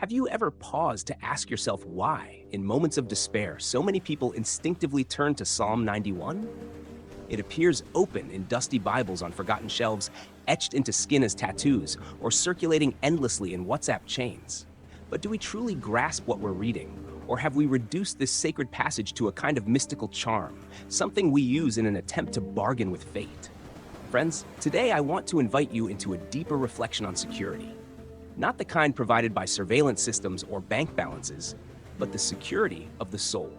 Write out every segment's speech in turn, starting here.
Have you ever paused to ask yourself why, in moments of despair, so many people instinctively turn to Psalm 91? It appears open in dusty Bibles on forgotten shelves, etched into skin as tattoos, or circulating endlessly in WhatsApp chains. But do we truly grasp what we're reading? Or have we reduced this sacred passage to a kind of mystical charm, something we use in an attempt to bargain with fate? Friends, today I want to invite you into a deeper reflection on security. Not the kind provided by surveillance systems or bank balances, but the security of the soul.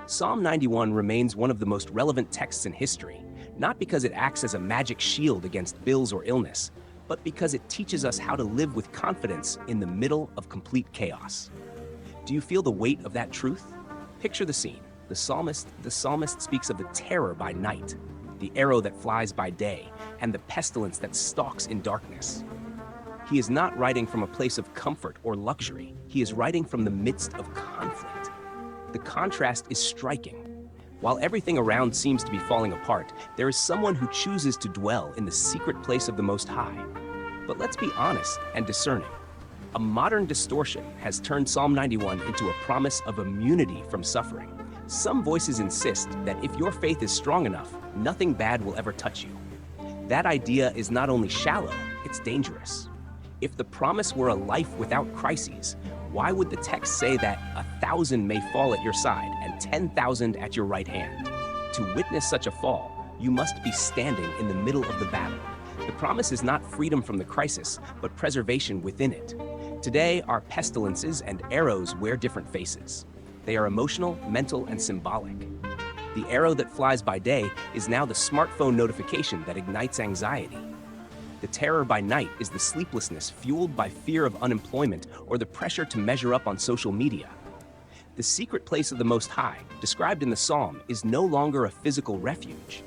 Psalm 91 remains one of the most relevant texts in history, not because it acts as a magic shield against bills or illness, but because it teaches us how to live with confidence in the middle of complete chaos. Do you feel the weight of that truth? Picture the scene. The psalmist speaks of the terror by night, the arrow that flies by day, and the pestilence that stalks in darkness. He is not writing from a place of comfort or luxury. He is writing from the midst of conflict. The contrast is striking. While everything around seems to be falling apart, there is someone who chooses to dwell in the secret place of the Most High. But let's be honest and discerning. A modern distortion has turned Psalm 91 into a promise of immunity from suffering. Some voices insist that if your faith is strong enough, nothing bad will ever touch you. That idea is not only shallow, it's dangerous. If the promise were a life without crises, why would the text say that 1,000 may fall at your side and 10,000 at your right hand? To witness such a fall, you must be standing in the middle of the battle. The promise is not freedom from the crisis, but preservation within it. Today, our pestilences and arrows wear different faces. They are emotional, mental, and symbolic. The arrow that flies by day is now the smartphone notification that ignites anxiety. The terror by night is the sleeplessness fueled by fear of unemployment or the pressure to measure up on social media. The secret place of the Most High, described in the Psalm, is no longer a physical refuge.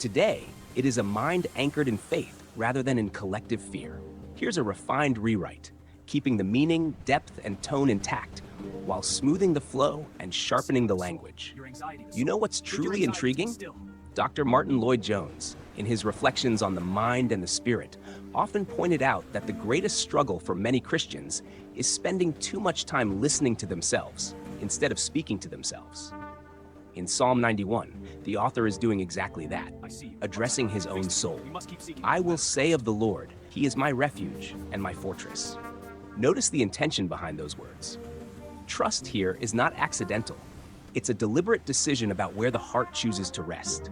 Today, it is a mind anchored in faith rather than in collective fear. Here's a refined rewrite, keeping the meaning, depth, and tone intact, while smoothing the flow and sharpening the language. You know what's truly intriguing? Dr. Martin Lloyd-Jones, in his reflections on the mind and the spirit, often pointed out that the greatest struggle for many Christians is spending too much time listening to themselves instead of speaking to themselves. In Psalm 91, the author is doing exactly that, addressing his own soul. I will say of the Lord, He is my refuge and my fortress. Notice the intention behind those words. Trust here is not accidental. It's a deliberate decision about where the heart chooses to rest.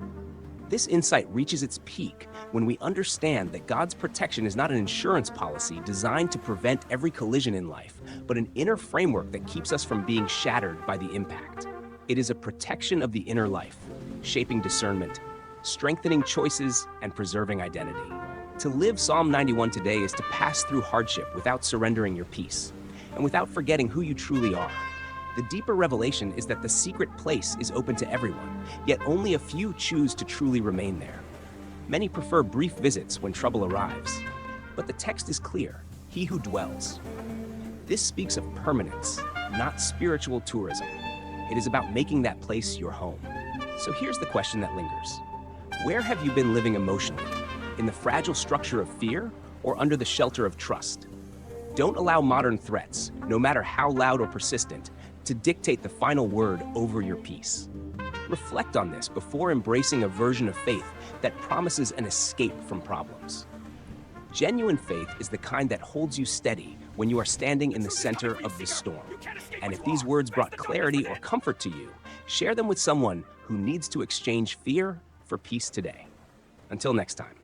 This insight reaches its peak when we understand that God's protection is not an insurance policy designed to prevent every collision in life, but an inner framework that keeps us from being shattered by the impact. It is a protection of the inner life, shaping discernment, strengthening choices, and preserving identity. To live Psalm 91 today is to pass through hardship without surrendering your peace, and without forgetting who you truly are. The deeper revelation is that the secret place is open to everyone, yet only a few choose to truly remain there. Many prefer brief visits when trouble arrives, but the text is clear: he who dwells. This speaks of permanence, not spiritual tourism. It is about making that place your home. So here's the question that lingers. Where have you been living emotionally? In the fragile structure of fear or under the shelter of trust? Don't allow modern threats, no matter how loud or persistent, to dictate the final word over your peace. Reflect on this before embracing a version of faith that promises an escape from problems. Genuine faith is the kind that holds you steady when you are standing in the center of the storm. And if these words brought clarity or comfort to you, share them with someone who needs to exchange fear for peace today. Until next time.